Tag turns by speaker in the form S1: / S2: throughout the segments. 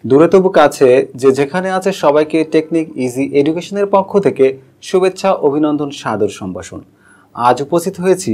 S1: দূরে তবু কাছে যে যেখানে আছে সবাইকে টেকনিক ইজি এডুকেশনের পক্ষ থেকে শুভেচ্ছা, অভিনন্দন, সাদর সম্ভাষণ। আজ উপস্থিত হয়েছি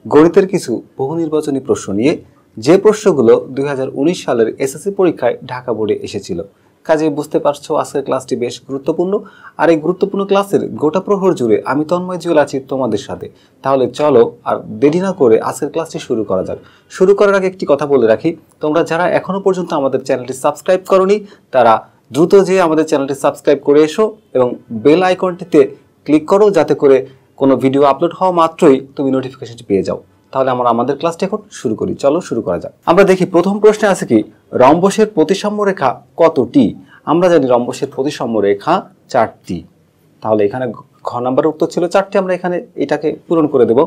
S1: গণিতের কিছু বহু নির্বাচনী প্রশ্ন নিয়ে, যে প্রশ্নগুলো 2019 সালের এসএসসি পরীক্ষায় ঢাকা বোর্ডে এসেছিল। কাজেই বুঝতে পারছো আজকের ক্লাসটি বেশ গুরুত্বপূর্ণ, আর এই গুরুত্বপূর্ণ ক্লাসের গোটা প্রহর জুড়ে আমি তন্ময় জুয়েল আছি তোমাদের সাথে। তাহলে চলো আর দেরি না করে আজকের ক্লাসটি শুরু করা যাক। শুরু করার আগে একটি কথা বলে রাখি, তোমরা যারা এখনো পর্যন্ত আমাদের চ্যানেলটি সাবস্ক্রাইব করোনি তারা দ্রুত যেয়ে আমাদের চ্যানেলটি সাবস্ক্রাইব করে এসো এবং বেল আইকনটিতে ক্লিক করো, যাতে করে কোনো ভিডিও আপলোড হওয়া মাত্রই তুমি নোটিফিকেশনটি পেয়ে যাও। তাহলে আমরা আমাদের ক্লাসটি এখন শুরু করি, চলো শুরু করা যাক। আমরা দেখি প্রথম প্রশ্নে আছে কি, রম্বসের প্রতিসাম্য রেখা কতটি? আমরা জানি রম্বসের প্রতিসাম্য রেখা 4টি। তাহলে এখানে ঘ নাম্বারের উত্তর ছিল 4টি, আমরা এখানে এটাকে পূরণ করে দেব।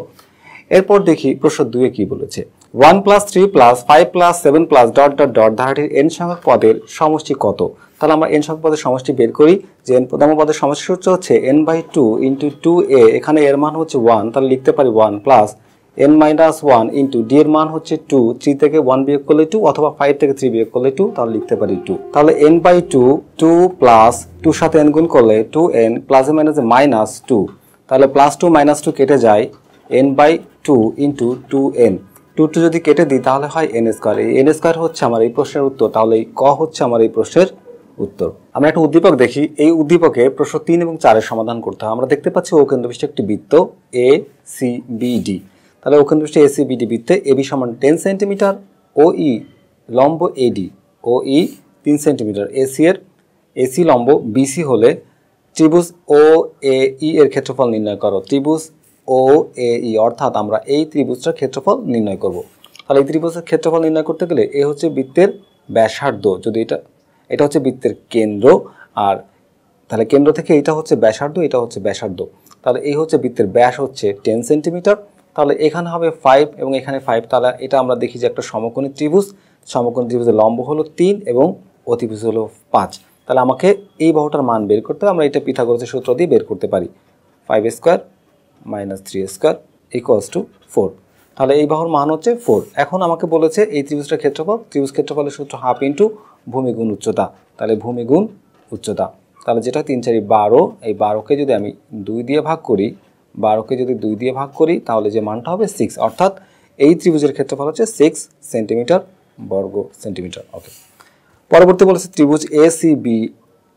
S1: এরপর দেখি প্রশ্ন 2-এ কি বলেছে। 1 + 3 + 5 + 7 + ... ধারাটির n সংখ্যক পদের সমষ্টি কত? তাহলে আমরা n সংখ্যক পদের সমষ্টি বের করি। যে n প্রথম পদের সমষ্টি সূত্র হচ্ছে n/2 * 2a, এখানে এর মান হচ্ছে 1, তাহলে লিখতে পারি 1 + n-1 * d এর মান হচ্ছে 2, 3 থেকে 1 বিয়োগ করলে 2, অথবা 5 থেকে 3 বিয়োগ করলে 2, তাহলে লিখতে পারি 2। তাহলে n/2, 2 + 2 সাথে n গুণ করলে 2n + -2, তাহলে +2 - 2 কেটে যায়, n/2 * 2n, 2 যদি কেটে দিই তাহলে হয় n²। এই n² হচ্ছে আমার এই প্রশ্নের উত্তর। তাহলে এই ক হচ্ছে আমার এই প্রশ্নের উত্তর। আমরা একটা উদ্দীপক দেখি, এই উদ্দীপকে প্রশ্ন 3 এবং 4 এর সমাধান করতে হয়। আমরা দেখতে পাচ্ছি অকেন্দ্রবিষ্ট একটি বৃত্ত ACBD। তাহলে অকেন্দ্রবিষ্ট ACBD বৃত্তে AB সমান 10 সেন্টিমিটার, OE লম্ব AD, OE 3 সেন্টিমিটার, AC লম্ব BC হলে ত্রিভুজ OAE এর ক্ষেত্রফল নির্ণয় করো। ত্রিভুজ OAE অর্থাৎ আমরা এই ত্রিভুজটার ক্ষেত্রফল নির্ণয় করব। তাহলে এই ত্রিভুজের ক্ষেত্রফল নির্ণয় করতে গেলে এ হচ্ছে বৃত্তের ব্যাসার্ধ, যদি এটা হচ্ছে বৃত্তের কেন্দ্র, আর তাহলে কেন্দ্র থেকে এটা হচ্ছে ব্যাসার্ধ, এটা হচ্ছে ব্যাসার্ধ। তাহলে এই হচ্ছে বৃত্তের ব্যাস হচ্ছে 10 সেন্টিমিটার, তাহলে এখানে হবে 5 এবং এখানে 5। তাহলে এটা আমরা দেখি যে একটা সমকোণী ত্রিভুজ, সমকোণী ত্রিভুজের লম্ব হলো 3 এবং অতিভুজ হলো 5। তাহলে আমাকে এই বাহুটার মান বের করতে হবে। আমরা এটা পিথাগোরাসের সূত্র দিয়ে বের করতে পারি। 5² - 3² = 4। তাহলে এই বাহুর মান হচ্ছে 4। এখন আমাকে বলেছে এই ত্রিভুজটার ক্ষেত্রফল, ত্রিভুজ ক্ষেত্রফলের সূত্র ½ × ভূমি গুণ উচ্চতা। তাহলে ভূমি গুণ উচ্চতা, তাহলে যেটা 3 × 4 = 12। এই 12কে যদি আমি 2 দিয়ে ভাগ করি, 12কে যদি 2 দিয়ে ভাগ করি তাহলে যে মানটা হবে 6, অর্থাৎ এই ত্রিভুজের ক্ষেত্রফল হচ্ছে 6 সেন্টিমিটার বর্গ সেন্টিমিটার। ওকে, পরবর্তী বলেছে ত্রিভুজ ACB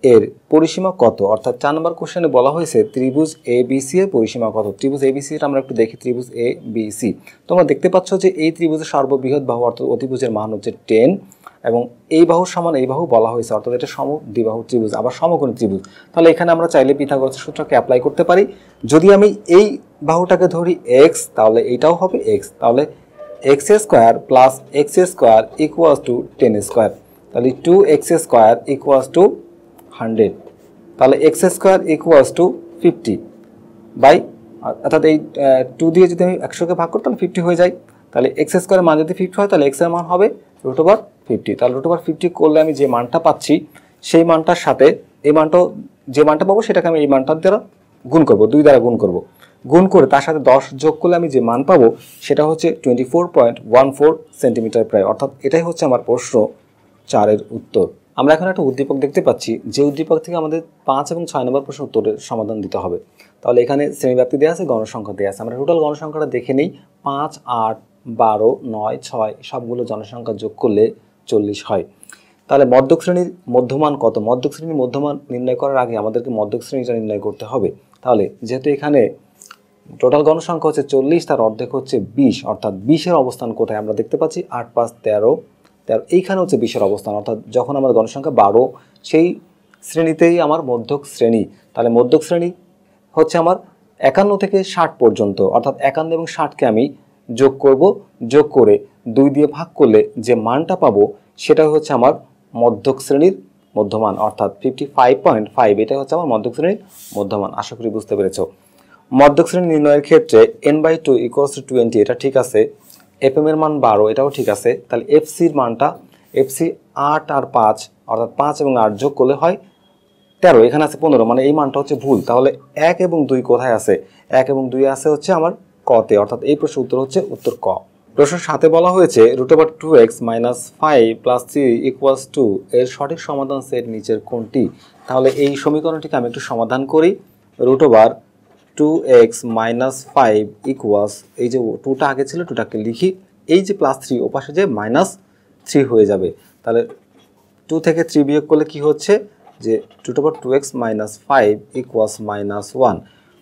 S1: এর পরিসীমা কত? অর্থাৎ 4 নম্বর কোশ্চেনে বলা হয়েছে ত্রিভুজ ABC এর পরিসীমা কত। ত্রিভুজ ABC এর আমরা একটু দেখি। ত্রিভুজ ABC, তোমরা দেখতে পাচ্ছ যে এই ত্রিভুজের সর্ববৃহৎ বাহু অর্থাৎ অতিভুজের মান হচ্ছে 10 এবং এই বাহুর সমান এই বাহু বলা হয়েছে, অর্থাৎ এটা সমদ্বিবাহু ত্রিভুজ, আবার সমকোণী ত্রিভুজ। তাহলে এখানে আমরা চাইলে পিথাগোরাসের সূত্রকে অ্যাপ্লাই করতে পারি। যদি আমি এই বাহুটাকে ধরি x, তাহলে এইটাও হবে x, তাহলে x² + x² = 10²। তাহলে 2x² = 100, তাহলে x² = 50 বাই, অর্থাৎ এই 2 দিয়ে যদি আমি 100কে ভাগ করি তাহলে 50 হয়ে যায়। তাহলে x² এর মান যদি 50 হয় তাহলে x এর মান হবে √50। তাহলে √50 করলে আমি যে মানটা পাচ্ছি সেই মানটার সাথে এই মানটাও, যে মানটা পাবো সেটাকে আমি এই মানটার দ্বারা গুণ করব, 2 দ্বারা গুণ করব। গুণ করে তার সাথে 10 যোগ করলে আমি যে মান পাবো সেটা হচ্ছে 24.14 সেন্টিমিটার প্রায়, অর্থাৎ এটাই হচ্ছে আমার প্রশ্ন 4 এর উত্তর। আমরা এখন একটা উদ্দীপক দেখতে পাচ্ছি, যে উদ্দীপক থেকে আমাদের 5 এবং 6 নম্বর প্রশ্ন উত্তরের সমাধান দিতে হবে। তাহলে এখানে শ্রেণীব্যাপ্তি দেওয়া আছে, গণসংখ্যা দেওয়া আছে। আমরা টোটাল গণসংখ্যাটা দেখে নিই। 5, 8, 12, 9, 6 সবগুলো জনসংখ্যা যোগ করলে 40 হয়। তাহলে মধ্যক শ্রেণীর মধ্যমান কত? মধ্যক শ্রেণীর মধ্যমান নির্ণয় করার আগে আমাদেরকে মধ্যক শ্রেণীটা নির্ণয় করতে হবে। তাহলে যেহেতু এখানে টোটাল গণসংখ্যা হচ্ছে 40, তার অর্ধেক হচ্ছে 20, অর্থাৎ 20-এর অবস্থান কোথায়? আমরা দেখতে পাচ্ছি 8, 5, 13, এইখানে হচ্ছে 20-এর অবস্থান, অর্থাৎ যখন আমার গণসংখ্যা 12 সেই শ্রেণীতেই আমার মধ্যক শ্রেণী। তাহলে মধ্যক শ্রেণী হচ্ছে আমার 51 থেকে 60 পর্যন্ত, অর্থাৎ 51 এবং 60কে আমি যোগ করব, যোগ করে 2 দিয়ে ভাগ করলে যে মানটা পাবো সেটা হচ্ছে আমার মধ্যক শ্রেণীর মধ্যমান, অর্থাৎ 55.5। এটাই হচ্ছে আমার মধ্যক শ্রেণীর মধ্যমান। আশা করি বুঝতে পেরেছো। মধ্যক শ্রেণী নির্ণয়ের ক্ষেত্রে n/2 = 20, এটা ঠিক আছে। FM এর মান 12, এটাও ঠিক আছে। তাহলে FC-র মানটা, FC 8 আর 5, অর্থাৎ 5 এবং 8 যোগ করলে হয় 13, এখানে আছে 15, মানে এই মানটা হচ্ছে ভুল। তাহলে 1 এবং 2 কোথায় আছে? 1 এবং 2 আছে হচ্ছে আমার কতে, অর্থাৎ এই প্রশ্নের উত্তর হচ্ছে উত্তর ক। প্রশ্ন 7 বলা হয়েছে √2x - 5 + 3 = 2 এর সঠিক সমাধান সেট নিচের কোনটি? তাহলে এই সমীকরণটিকে আমি একটু সমাধান করি। √2x - 5 = এই যে 2টা আগে ছিল 2টাকে লিখি, এই যে +3 ওপাশে যে -3 হয়ে যাবে। তাহলে 2 থেকে 3 বিয়োগ করলে কি হচ্ছে যে √2x - 5 = -1।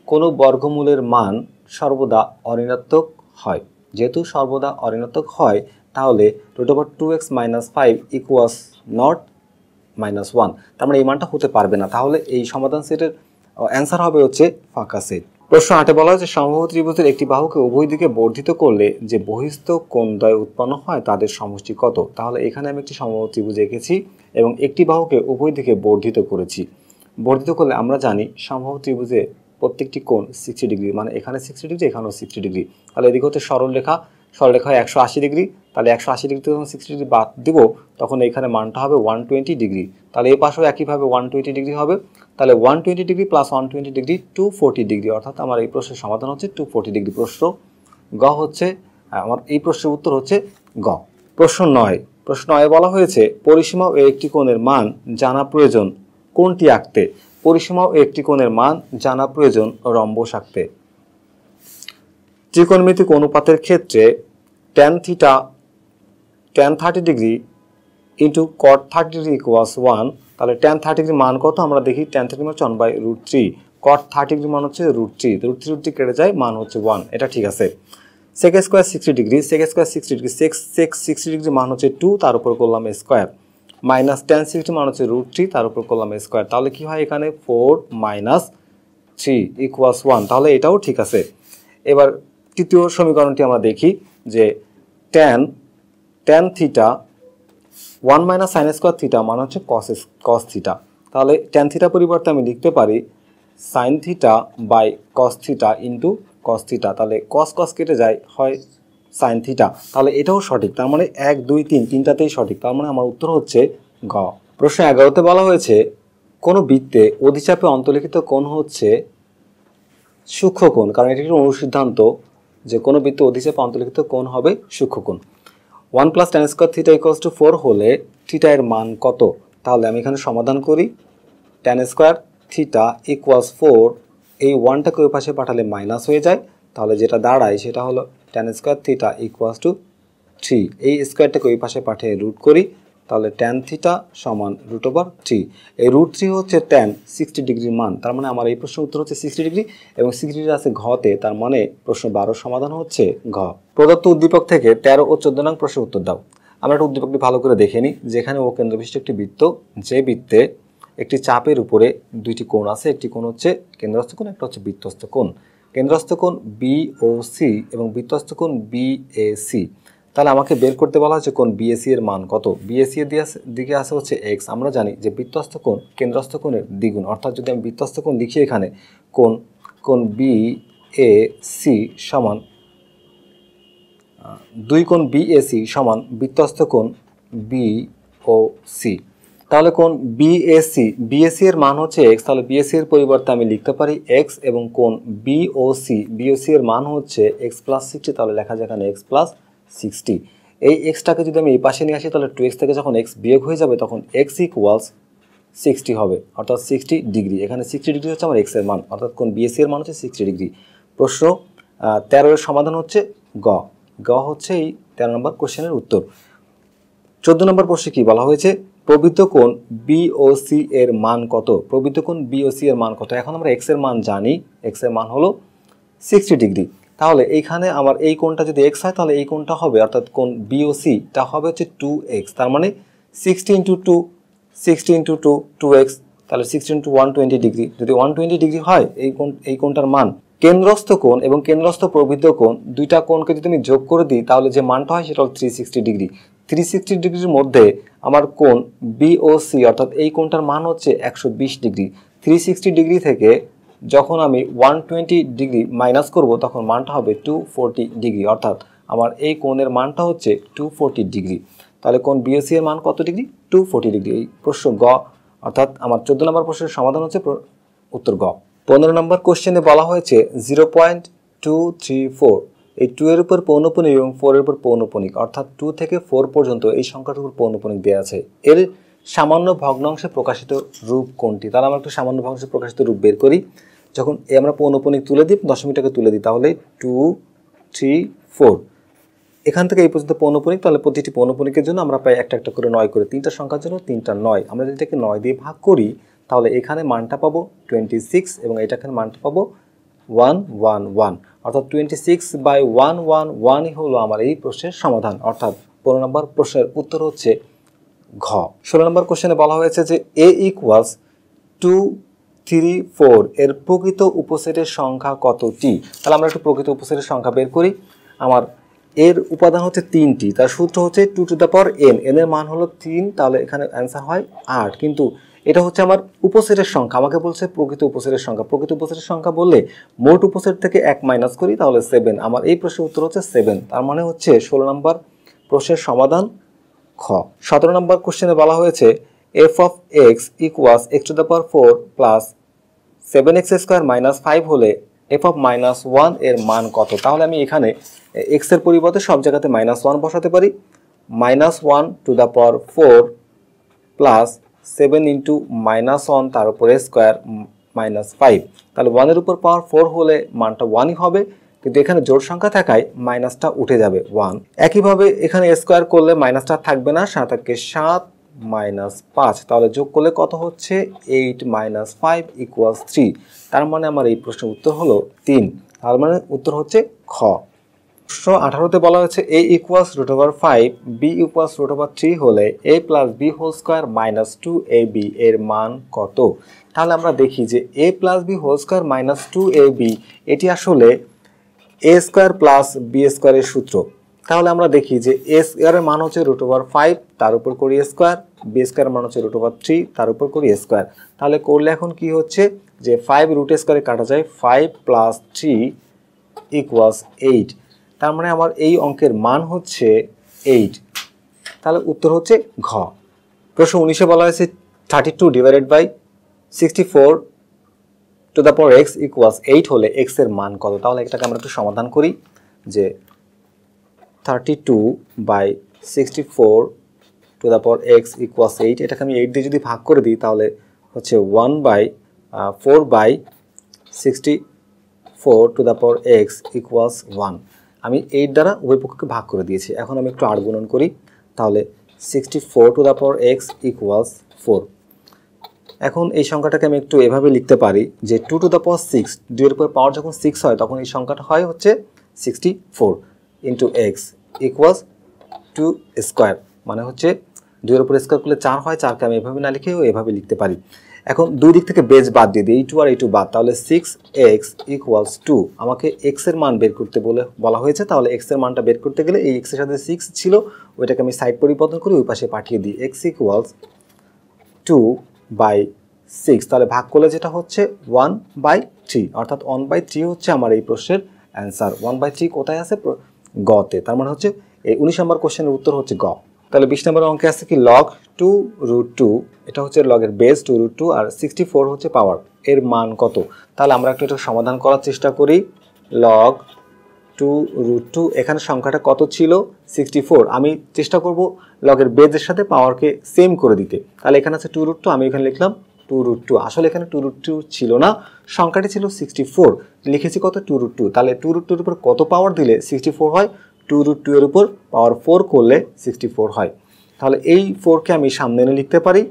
S1: কোনো বর্গমূলের মান সর্বদা অঋণাত্মক হয়। যেহেতু সর্বদা অঋণাত্মক হয় তাহলে √2x - 5 = not -1, তার মানে এই মানটা হতে পারবে না। তাহলে এই সমাধান সেটের অ্যান্সার হবে হচ্ছে ফাঁকা সেট। প্রশ্ন 8 বলা হয়েছে সমবাহু ত্রিভুজের একটি বাহুকে উভয় দিকে বর্ধিত করলে যে বহিস্থ কোণদ্বয় উৎপন্ন হয় তাদের সমষ্টি কত? তাহলে এখানে আমি একটি সমবাহু ত্রিভুজ এঁকেছি এবং একটি বাহুকে উভয় দিকে বর্ধিত করেছি। বর্ধিত করলে আমরা জানি সমবাহু ত্রিভুজে প্রত্যেকটি কোণ 60 ডিগ্রি, মানে এখানে 60 ডিগ্রি এখানেও 60 ডিগ্রি। তাহলে এদিকে হচ্ছে সরলরেখা হয় 180 ডিগ্রি। তাহলে 180 ডিগ্রি থেকে যখন 60 ডিগ্রি বাদ দিব তখন এখানে মানটা হবে 120 ডিগ্রি। তাহলে এই পাশেও একইভাবে 120 ডিগ্রি হবে। তাহলে 120 ডিগ্রি প্লাস 120 ডিগ্রি 240 ডিগ্রি, অর্থাৎ আমার এই প্রশ্নের সমাধান হচ্ছে 240 ডিগ্রি। প্রশ্ন গ হচ্ছে আমার এই প্রশ্নের উত্তর হচ্ছে গ। প্রশ্ন 9 বলা হয়েছে পরিসীমা ও একটি কোণের মান জানা প্রয়োজন কোনটি আঁকতে? পরিসীমা ও একটি কোণের মান জানা প্রয়োজন রম্বস আঁকতে। ত্রিকোণমিতিক অনুপাতের ক্ষেত্রে tan 30 degree into cot 30 degree equals 1। তাহলে tan 30 ডিগ্রি মান কত আমরা দেখি। tan 30 মান হচ্ছে 1/√3, cot 30 ডিগ্রি মান হচ্ছে √3, √3 কেটে যায়, মান হচ্ছে 1, এটা ঠিক আছে। sec square 60 degree, sec square 60 degree, sec 60 degree মান হচ্ছে 2, তার উপর করলাম স্কয়ার, মাইনাস tan 60 মান হচ্ছে √3, তার উপর করলাম স্কয়ার। তাহলে কি হয় এখানে 4 - 3 ইকুয়ালস 1, তাহলে এটাও ঠিক আছে। এবার তৃতীয় সমীকরণটি আমরা দেখি যে tan theta 1 - sin square theta মান হচ্ছে cos থিটা। তাহলে tan থিটা পরিবর্তে আমি লিখতে পারি sin theta by cos theta into cos theta. তাহলে cos কেটে যায়, হয় sin থিটা। তাহলে এটাও সঠিক, তার মানে 1 2 3 তিনটাতেই সঠিক। তার মানে আমার উত্তর হচ্ছে গ। প্রশ্ন 11তে বলা হয়েছে কোনো বৃত্তে অধিচাপে অন্তর্লিখিত কোণ হচ্ছে সূক্ষ্মকোণ, কারণ এটি একটি অনুসিদ্ধান্ত যে কোনো বৃত্তে অধিচাপে অন্তর্লিখিত কোণ হবে সূক্ষ্মকোণ। 1 + tan স্কয়ার থিটা = 4 হলে থিটা এর মান কত? তাহলে আমি এখানে সমাধান করি। tan স্কয়ার থিটা = 4, এই 1টাকে ওই পাশে পাঠালে মাইনাস হয়ে যায়, তাহলে যেটা দাঁড়ায় সেটা হলো tan স্কয়ার থিটা = 3। এই স্কয়ারটাকে ওই পাশে পাঠিয়ে রুট করি, তাহলে tan থিটা সমান √3। এই √3 হচ্ছে tan 60 ডিগ্রির মান, তার মানে আমার এই প্রশ্নের উত্তর হচ্ছে 60 ডিগ্রি এবং 60 ডিগ্রি আছে ঘতে, তার মানে প্রশ্ন 12 সমাধান হচ্ছে ঘ। প্রদত্ত উদ্দীপক থেকে 13 ও 14 নং প্রশ্নের উত্তর দাও। আমরা একটা উদ্দীপকটি ভালো করে দেখে নিই। যেখানে ও কেন্দ্রবিশিষ্ট একটি বৃত্ত, যে বৃত্তে একটি চাপের উপরে দুইটি কোণ আছে, একটি কোণ হচ্ছে কেন্দ্রস্থ কোণ, একটা হচ্ছে বৃত্তস্থ কোণ। কেন্দ্রস্থ কোণ BOC এবং বৃত্তস্থ কোণ BAC। তাহলে আমাকে বের করতে বলা হচ্ছে কোণ BAC এর মান কত। BAC এর দিকে আছে হচ্ছে x। আমরা জানি যে বৃত্তস্থ কোণ কেন্দ্রস্থ কোণের দ্বিগুণ, অর্থাৎ যদি আমি বৃত্তস্থ কোণ লিখি এখানে কোণ BAC সমান 2 কোণ BAC সমান বৃত্তস্থ কোণ BOC। তাহলে কোণ BAC এর মান হচ্ছে x, তাহলে BAC এর পরিবর্তে আমি লিখতে পারি x, এবং কোণ BOC এর মান হচ্ছে x + 60, তাহলে লেখা যায় এখানে x + 60। এই xটাকে যদি আমি এই পাশে নিয়ে আসি তাহলে 2x থেকে যখন x বিয়োগ হয়ে যাবে তখন x = 60 হবে, অর্থাৎ 60 ডিগ্রি। এখানে 60 ডিগ্রি হচ্ছে আমার x এর মান, অর্থাৎ কোণ BAC এর মান হচ্ছে 60 ডিগ্রি। প্রশ্ন 13 এর সমাধান হচ্ছে গ হচ্ছে এই 13 নম্বর কোশ্চেনের উত্তর। 14 নম্বর প্রশ্নে কি বলা হয়েছে প্রবৃত্ত কোণ BOC এর মান কত? প্রবৃত্ত কোণ BOC এর মান কত? এখন আমরা x এর মান জানি, x এর মান হলো 60 ডিগ্রি। তাহলে এইখানে আমার এই কোণটা যদি x হয় তাহলে এই কোণটা হবে, অর্থাৎ কোণ BOC টা হবে হচ্ছে 2x, তার মানে 60 × 2 2x, তাহলে 60 × 120 ডিগ্রি। যদি 120 ডিগ্রি হয় এই কোণটার মান। কেন্দ্রস্থ কোণ এবং কেন্দ্রস্থ প্রবৃত্ত কোণ, দুইটা কোণকে যদি আমি যোগ করে দিই তাহলে যে মানটা হয় সেটা হলো 360 ডিগ্রি। 360 ডিগ্রির মধ্যে আমার কোণ BOC অর্থাৎ এই কোণটার মান হচ্ছে 120 ডিগ্রি। 360 ডিগ্রি থেকে যখন আমি 120 ডিগ্রি মাইনাস করব তখন মানটা হবে 240 ডিগ্রি, অর্থাৎ আমার এই কোণের মানটা হচ্ছে 240 ডিগ্রি। তাহলে কোণ BOC এর মান কত ডিগ্রি? 240 ডিগ্রি। এই প্রশ্ন গ, অর্থাৎ আমার 14 নম্বর প্রশ্নের সমাধান হচ্ছে উত্তর গ। 15 নম্বর কোশ্চেনে বলা হয়েছে 0.234 এই 2 এর উপর পৌনঃপুনিক এবং 4 এর উপর পৌনঃপুনিক অর্থাৎ 2 থেকে 4 পর্যন্ত এই সংখ্যাটির উপর পৌনঃপুনিক দেওয়া আছে। এর সামান্য ভগ্নাংশে প্রকাশিত রূপ কোনটি? তাহলে আমরা একটু সামান্য ভগ্নাংশে প্রকাশিত রূপ বের করি। যখন আমরা পৌনঃপুনিক তুলে দিই, দশমিকটাকে তুলে দিই, তাহলে 2 3 4 এখান থেকে এই পর্যন্ত পৌনঃপুনিক, তাহলে প্রতিটি পৌনঃপুনিকের জন্য আমরা পাই একটা একটা করে 9 করে, 3টা সংখ্যার জন্য 3টা 9। আমরা যদি এটাকে 9 দিয়ে ভাগ করি তাহলে এখানে মানটা পাবো 26 এবং এটাখানে মানটা পাবো 111, অর্থাৎ 26/111ই হলো আমার এই প্রশ্নের সমাধান। অর্থাৎ 15 নম্বর প্রশ্নের উত্তর হচ্ছে ঘ। 16 নম্বর কোশ্চেনে বলা হয়েছে যে a = 2 3 4 এর প্রকৃত উপসেটের সংখ্যা কতটি? তাহলে আমরা একটু প্রকৃত উপসেটের সংখ্যা বের করি। আমার এর উপাদান হচ্ছে 3টি, তার সূত্র হচ্ছে 2 to the power n, n এর মান হলো 3, তাহলে এখানে অ্যান্সার হয় 8। কিন্তু এটা হচ্ছে আমার উপসেটের সংখ্যা, আমাকে বলছে প্রকৃত উপসেটের সংখ্যা। প্রকৃত উপসেটের সংখ্যা বললে মোট উপসেট থেকে 1 মাইনাস করি, তাহলে 7। আমার এই প্রশ্নের উত্তর হচ্ছে 7। তার মানে হচ্ছে 16 নম্বর প্রশ্নের সমাধান খ। 17 নম্বর কোশ্চেনে বলা হয়েছে f of x equals x to the power 4 plus 7x² minus 5 হলে f of -1 এর মান কত? তাহলে আমি এখানে x এর পরিবর্তে সব জায়গাতে -1 বসাতে পারি। -1 to the power 4 plus 7 into -1 তার উপরে স্কোয়ার -5, তাহলে 1 এর উপর পাওয়ার 4 হলে মানটা 1ই হবে, কিন্তু এখানে জোড় সংখ্যা থাকায় মাইনাসটা উঠে যাবে 1। একইভাবে এখানে স্কোয়ার করলে মাইনাসটা থাকবে না, 7 থাকে 7 -5, তাহলে যোগ করলে কত হচ্ছে 8 - 5 = 3। তার মানে আমার এই প্রশ্নের উত্তর হলো 3। তার মানে উত্তর হচ্ছে খ। প্রশ্ন 18তে বলা হয়েছে a = √5 b = √3 হলে a + b² - 2ab এর মান কত? তাহলে আমরা দেখি যে a + b² - 2ab এটি আসলে a² + b² এর সূত্র। তাহলে আমরা দেখি যে a² এর মান হচ্ছে √5, তার উপর করি স্কোয়ার, b² এর মান হচ্ছে √3, তার উপর করি স্কোয়ার। তাহলে করলে এখন কি হচ্ছে যে 5 √² কাটা যায়, 5 + 3 = 8। তার মানে আমার এই অঙ্কের মান হচ্ছে 8। তাহলে উত্তর হচ্ছে ঘ। প্রশ্ন 19-এ বলা হয়েছে 32/64 to the power x equals 8 হলে x এর মান কত? তাহলে এটাকে আমরা একটু সমাধান করি যে 32/64 to the power x equals 8, এটাকে আমি 8 দিয়ে যদি ভাগ করে দিই তাহলে হচ্ছে 1/4/64 to the power x equals 1। আমি 8 দ্বারা উভয় পক্ষকে ভাগ করে দিয়েছি। এখন আমি একটু আর গুণন করি, তাহলে 64 to the power x equals 4। এখন এই সংখ্যাটাকে আমি একটু এভাবে লিখতে পারি যে 2 to the power 6, 2 এর উপর পাওয়ার যখন 6 হয় তখন এই সংখ্যাটা হয় হচ্ছে 64 into x equals 2 স্কোয়ার, মানে হচ্ছে 2 এর উপর স্কোয়ার করলে 4 হয়, 4কে আমি এভাবে না লিখেও এভাবে লিখতে পারি। এখন দুই দিক থেকে বেজ বাদ দিয়ে দিই, এই 2 আর এই 2 বাদ, তাহলে 6x equals 2। আমাকে x এর মান বের করতে বলা হয়েছে, তাহলে x এর মানটা বের করতে গেলে এই x এর সাথে 6 ছিল ওইটাকে আমি সাইড পরিবর্তন করে ওই পাশে পাঠিয়ে দিই, x equals 2/6। তাহলে ভাগ করলে যেটা হচ্ছে 1/3, অর্থাৎ 1/3 হচ্ছে আমার এই প্রশ্নের অ্যান্সার। 1/3 কোথায় আছে? গতে। তার মানে হচ্ছে এই 19 নম্বর কোশ্চেনের উত্তর হচ্ছে গ। তাহলে 20 নম্বর অঙ্কে আছে কি log 2√2, এটা হচ্ছে লগের বেস 2√2 আর 64 হচ্ছে পাওয়ার, এর মান কত? তাহলে আমরা একটু এটা সমাধান করার চেষ্টা করি। log 2√2, এখানে সংখ্যাটা কত ছিল? 64। আমি চেষ্টা করব লগের বেজের সাথে পাওয়ারকে সেম করে দিতে। তাহলে এখানে আছে 2√2, আমি এখানে লিখলাম 2√2। আসলে এখানে 2√2 ছিল না, সংখ্যাটি ছিল 64, লিখেছি কত? 2√2। তাহলে 2√2 এর উপর কত পাওয়ার দিলে 64 হয়? 2√2 এর উপর পাওয়ার 4 করলে 64 হয়। তাহলে এই 4কে আমি সামনে এনে লিখতে পারি,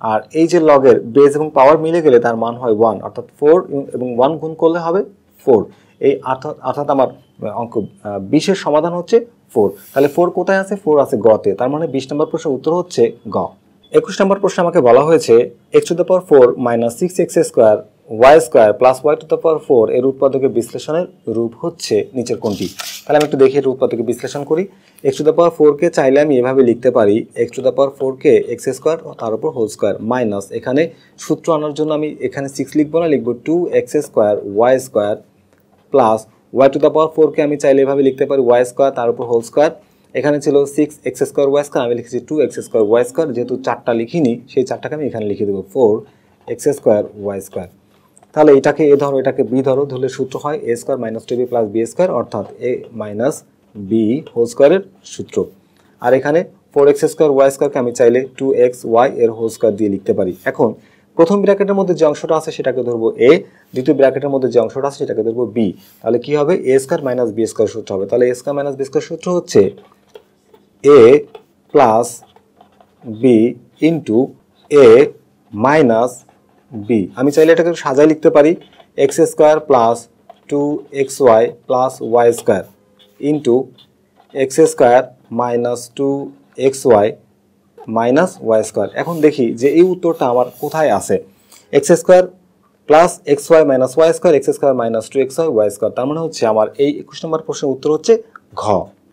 S1: আর এই যে লগের বেজ এবং পাওয়ার মিলে গেলে তার মান হয় 1, অর্থাৎ 4 এবং 1 গুণ করলে হবে 4। এই অর্থাৎ আমার অঙ্ক 20-এর সমাধান হচ্ছে 4। তাহলে 4 কোথায় আছে? 4 আছে গতে। তার মানে 20 নম্বর প্রশ্নের উত্তর হচ্ছে গ। 21 নম্বর প্রশ্নে আমাকে বলা হয়েছে x to the power 4 - 6x² y² plus y to the power 4 এর উৎপাদকের বিশ্লেষণের রূপ হচ্ছে নিচের কোনটি? তাহলে আমি একটু দেখি এর উৎপাদকের বিশ্লেষণ করি। x to the power 4 কে চাইলে আমি এভাবে লিখতে পারি, x to the power 4 K x² তার উপর হোল স্কোয়ার মাইনাস, এখানে সূত্র আনার জন্য আমি এখানে 6 লিখবো না, লিখবো 2x² y² plus y to the power 4 কে আমি চাইলে এভাবে লিখতে পারি y² তার উপর হোল স্কোয়ার। এখানে ছিল 6x² y², আমি লিখেছি 2x² y², যেহেতু 4টা লিখিনি সেই 4টাকে আমি এখানে লিখে দেবো 4x² y²। তাহলে এটাকে এ ধরো, এটাকে বি ধরো, ধরলে সূত্র হয় a square minus two b plus b square, অর্থাৎ এ মাইনাস বি হোল স্কোয়ারের সূত্র। আর এখানে 4x স্কোয়ার ওয়াই স্কোয়ারকে আমি চাইলে 2x y এর হোল স্কোয়ার দিয়ে লিখতে পারি। এখন প্রথম ব্র্যাকেটের মধ্যে যে অংশটা আছে সেটাকে ধরবো এ, দ্বিতীয় ব্র্যাকেটের মধ্যে যে অংশটা আছে সেটাকে ধরবো বি। তাহলে কি হবে, a square minus b square সূত্র হবে। তাহলে a square minus b square সূত্র হচ্ছে a plus b into a minus b. আমি চাইলে এটাকে সাজায় লিখতে পারি x square plus 2xy plus y square into x square minus 2xy minus y square. এখন দেখি যে এই উত্তরটা আমার কোথায় আছে, x square plus x y minus y square, x square minus 2xy y square. তার মানে হচ্ছে আমার এই 21 নম্বর প্রশ্নের উত্তর হচ্ছে ঘ।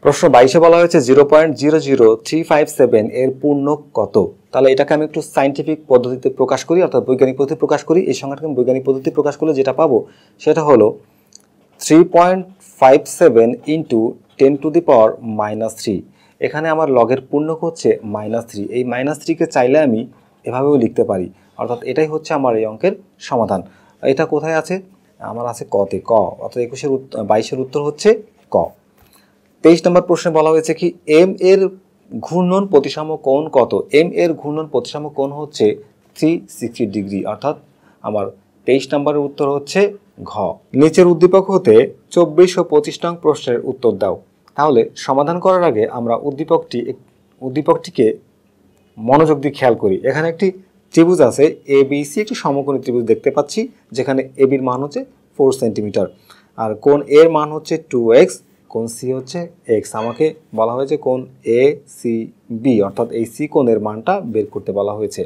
S1: প্রশ্ন 22-এ বলা হয়েছে 0.00357 এর পূর্ণ কত। তাহলে এটাকে আমি একটু সাইন্টিফিক পদ্ধতিতে প্রকাশ করি, অর্থাৎ বৈজ্ঞানিক পদ্ধতি প্রকাশ করি। এই সংখ্যাটাকে আমি বৈজ্ঞানিক পদ্ধতি প্রকাশ করলে যেটা পাবো সেটা হলো 3.57 ইন্টু 10 টু দি পাওয়ার -3। এখানে আমার লগের পূর্ণক হচ্ছে -3। এই -3কে চাইলে আমি এভাবেও লিখতে পারি, অর্থাৎ এটাই হচ্ছে আমার এই অঙ্কের সমাধান। এটা কোথায় আছে, আমার আছে কতে, ক, অর্থাৎ 22-এর উত্তর হচ্ছে ক। 23 নম্বর প্রশ্নে বলা হয়েছে কি এম এর ঘূর্ণন প্রতিসম কোণ কত। এম এর ঘূর্ণন প্রতিসম কোণ হচ্ছে 360 ডিগ্রি, অর্থাৎ আমার 23 নম্বরের উত্তর হচ্ছে ঘ। নিচের উদ্দীপক হতে 24 ও 25 নং প্রশ্নের উত্তর দাও। তাহলে সমাধান করার আগে আমরা উদ্দীপকটিকে মনোযোগ দিয়ে খেয়াল করি। এখানে একটি ত্রিভুজ আছে এ বি সি, একটি সমকোণী ত্রিভুজ দেখতে পাচ্ছি, যেখানে এ বির মান হচ্ছে 4 সেন্টিমিটার, আর কোণ এর মান হচ্ছে 2x, কোণ সি হচ্ছে x। আমাকে বলা হয়েছে কোণ এ সি বি, অর্থাৎ এই সি কোণের মানটা বের করতে বলা হয়েছে।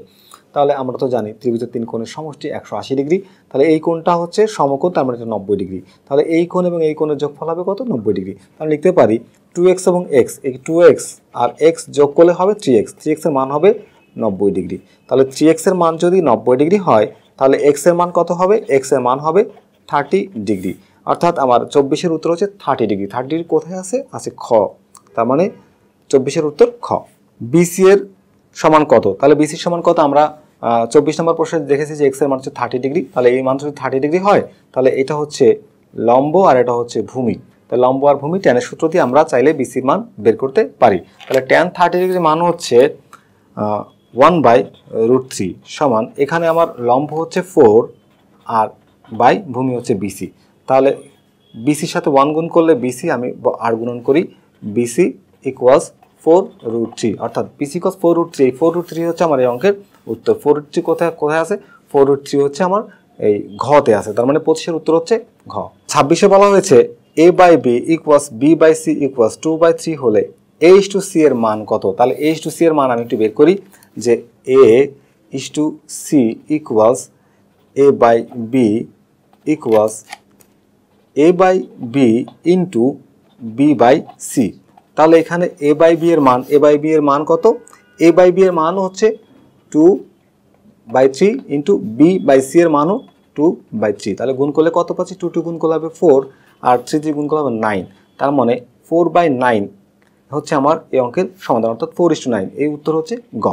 S1: তাহলে আমরা তো জানি ত্রিভুজের 3 কোণের সমষ্টি 180 ডিগ্রি। তাহলে এই কোণটা হচ্ছে সমকোণ, তার মানে এটা 90 ডিগ্রি। তাহলে এই কোণ এবং এই কোণের যোগফল হবে কত, 90 ডিগ্রি। তাহলে লিখতে পারি 2x এবং x, এই 2x আর x যোগ করলে হবে 3x, 3x এর মান হবে 90 ডিগ্রি। তাহলে 3x এর মান যদি 90 ডিগ্রি হয়, তাহলে x এর মান কত হবে, x এর মান হবে 30 ডিগ্রি। অর্থাৎ আমার 24-এর উত্তর হচ্ছে 30 ডিগ্রি। 30 ডিগ্রি কোথায় আছে, আছে খ। তার মানে 24-এর উত্তর খ। বিসি এর সমান কত, তাহলে বিসি সমান কত, আমরা 24 নম্বর প্রশ্নে দেখেছি যে x এর মান হচ্ছে 30 ডিগ্রি। তাহলে এই মান যদি 30 ডিগ্রি হয়, তাহলে এটা হচ্ছে লম্ব আর এটা হচ্ছে ভূমি। তাহলে লম্ব আর ভূমি ট্যানের সূত্র দিয়ে আমরা চাইলে বিসির মান বের করতে পারি। তাহলে ট্যান 30 ডিগ্রির মান হচ্ছে 1/√3 সমান, এখানে আমার লম্ব হচ্ছে 4 আর বাই ভূমি হচ্ছে বিসি। তাহলে বিসির সাথে 1 গুণ করলে বিসি, আমি আর গুণন করি, বিসি ইকুয়ালস 4√3, অর্থাৎ বিসি ইকুয়ালস 4√3। এই 4√3 হচ্ছে আমার এই অঙ্কের উত্তর। 4√3 কোথায় আছে, 4√3 হচ্ছে আমার এই ঘতে আছে। তার মানে 25-এর উত্তর হচ্ছে ঘ। 26-এ বলা হয়েছে a বাই বি ইকুয়ালস বি বাই সি ইকুয়ালস 2/3 হলে a/c এর মান কত। তাহলে a/c এর মান আমি একটু বের করি, যে a/c equals a by b equals a by b into b by c. তাহলে এখানে a বাই বি এর মান কত, a বাই বি এর মান হচ্ছে 2/3 ইন্টু বি বাই সি এর মানও 2/3। তাহলে গুণ করলে কত পাচ্ছি, 2 গুণ করলে হবে 4 আর 3 গুণ করলে হবে 9। তার মানে 4/9 হচ্ছে আমার এই অঙ্কের সমাধান, অর্থাৎ 4:9। এই উত্তর হচ্ছে গ।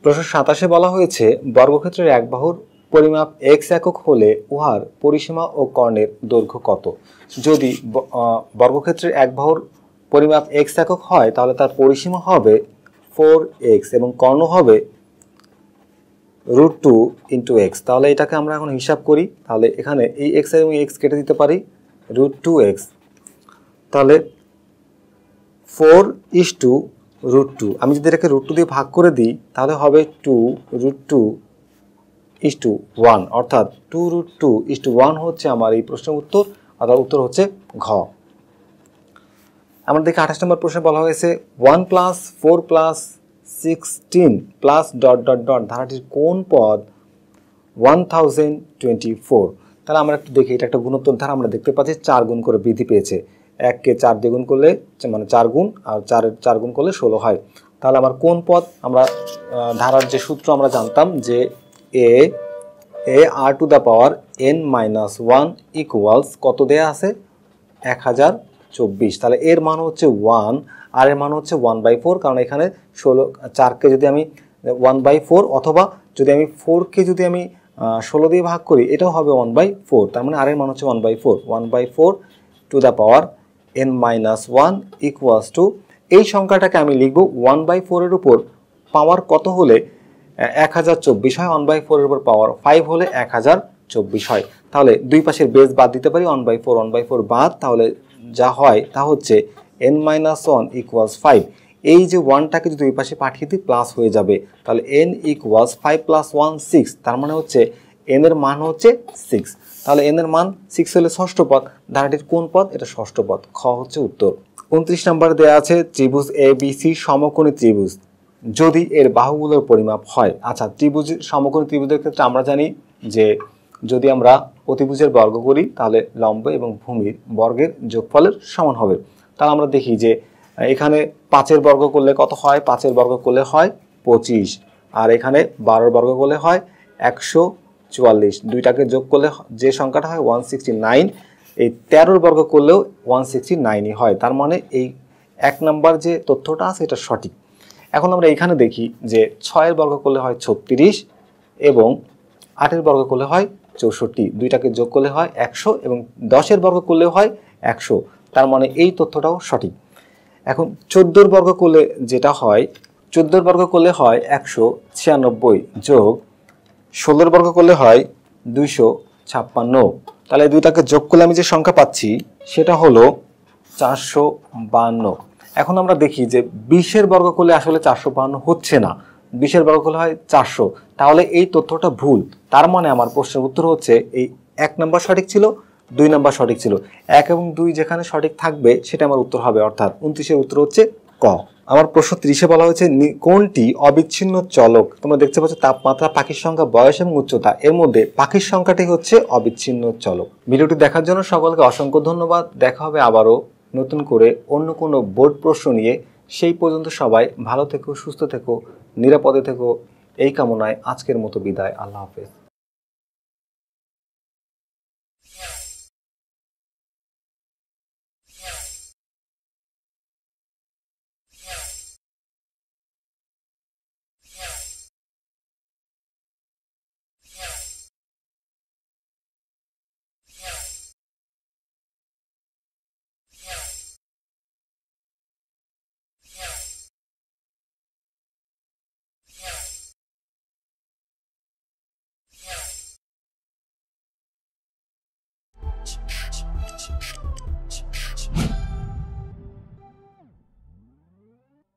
S1: প্রশ্ন 27-এ বলা হয়েছে বর্গক্ষেত্রের এক বাহুর পরিমাপ x একক হলে উহার পরিসীমা ও কর্ণের দৈর্ঘ্য কত। যদি বর্গক্ষেত্রের এক বাহুর পরিমাপ x একক হয়, তাহলে তার পরিসীমা হবে 4x এবং কর্ণ হবে √2 ইন্টু এক্স। তাহলে এটাকে আমরা এখন হিসাব করি। তাহলে এখানে এই x এবং x কেটে দিতে পারি, √2x। তাহলে 4:√2, আমি যদি এটাকে √2 দিয়ে ভাগ করে দিই, তাহলে হবে 2√2:1, অর্থাৎ 2√2:1 হচ্ছে আমার এই প্রশ্নের উত্তর, অর্থাৎ উত্তর হচ্ছে ঘ। আমরা দেখি 28 নম্বর প্রশ্নে বলা হয়েছে 1 + 4 + 16 + ... ধারাটির কোন পদ 1024। তাহলে আমরা একটু দেখি, এটা একটা গুণোত্তর ধারা। আমরা দেখতে পাচ্ছি 4 গুণ করে বৃদ্ধি পেয়েছে। 1কে 4 দিয়ে গুণ করলে মানে 4 গুণ, আর 4 গুণ করলে 16 হয়। তাহলে আমার কোন পদ, আমরা ধারার যে সূত্র আমরা জানতাম যে r⁴ ইকুয়ালস কত দেয়া আছে, 1024। তাহলে এর মান হচ্ছে 1 আর এর মান হচ্ছে 1/4, কারণ এখানে 4কে যদি আমি 1/4, অথবা যদি আমি 4কে যদি আমি 16 দিয়ে ভাগ করি, এটাও হবে 1/4। তার মানে আর এর মান হচ্ছে 1/4। 1/4 to the power n-1 equals to, এই সংখ্যাটাকে আমি লিখব 1/4 এর উপর পাওয়ার কত হলে 1024 হয়। 1/4 এর উপর পাওয়ার 5 হলে 1024 হয়। তাহলে দুই পাশের বেস বাদ দিতে পারি, 1/4 বাদ, তাহলে যা হয় তা হচ্ছে n-1 ইকুয়ালস 5। এই যে 1টাকে যদি দুই পাশে পাঠিয়ে দিই প্লাস হয়ে যাবে, তাহলে n ইকুয়ালস 5 + 1 6। তার মানে হচ্ছে n এর মান হচ্ছে 6। তাহলে n এর মান 6 হলে ষষ্ঠ পদ, ধারাটির কোন পদ? এটা ষষ্ঠ পদ, খ হচ্ছে উত্তর। 29 নম্বরে দেওয়া আছে ত্রিভুজ ABC সমকোণী ত্রিভুজ যদি এর বাহুগুলোর পরিমাপ হয়। আচ্ছা, ত্রিভুজ সমকোণী ত্রিভুজের ক্ষেত্রে আমরা জানি যে যদি আমরা অতিভুজের বর্গ করি তাহলে লম্ব এবং ভূমির বর্গের যোগফলের সমান হবে। তাহলে আমরা দেখি যে এখানে 5-এর বর্গ করলে কত হয়? 5-এর বর্গ করলে হয় 25, আর এখানে 12-এর বর্গ করলে হয় 144। দুইটাকে যোগ করলে যে সংখ্যাটা হয় 169। এই 13-এর বর্গ করলেও 169ই হয়। তার মানে এই 1 নাম্বার যে তথ্যটা আছে এটা সঠিক। এখন আমরা এখানে দেখি যে 6-এর বর্গ করলে হয় 36 এবং 8-এর বর্গ করলে হয় 64। দুইটাকে যোগ করলে হয় 100 এবং 10-এর বর্গ করলেও হয় 100। তার মানে এই তথ্যটাও সঠিক। এখন 14-এর বর্গ করলে যেটা হয়, 14-এর বর্গ করলে হয় 196 যোগ 16-এর বর্গ করলে হয় 256। তাহলে এই দুইটাকে যোগ করলে আমি যে সংখ্যা পাচ্ছি সেটা হলো 452। এখন আমরা দেখি যে 20-এর বর্গ করলে আসলে 452 হচ্ছে না, 20-এর বর্গ করলে হয় 400। তাহলে এই তথ্যটা ভুল। তার মানে আমার প্রশ্নের উত্তর হচ্ছে এই 1 নাম্বার সঠিক ছিল, 2 নাম্বার সঠিক ছিল। 1 এবং 2 যেখানে সঠিক থাকবে সেটা আমার উত্তর হবে, অর্থাৎ 29-এর উত্তর হচ্ছে ক। আমার প্রশ্ন 30-এ বলা হয়েছে কোনটি অবিচ্ছিন্ন চলক? তোমরা দেখতে পাচ্ছ তাপমাত্রা, পাখির সংখ্যা, বয়স এবং উচ্চতা। এর মধ্যে পাখির সংখ্যাটি হচ্ছে অবিচ্ছিন্ন চলক। ভিডিওটি দেখার জন্য সকলকে অসংখ্য ধন্যবাদ। দেখা হবে আবারও নতুন করে অন্য কোনো বোর্ড প্রশ্ন নিয়ে। সেই পর্যন্ত সবাই ভালো থেকো, সুস্থ থেকো, নিরাপদে থেকো, এই কামনায় আজকের মতো বিদায়। আল্লাহ হাফেজ।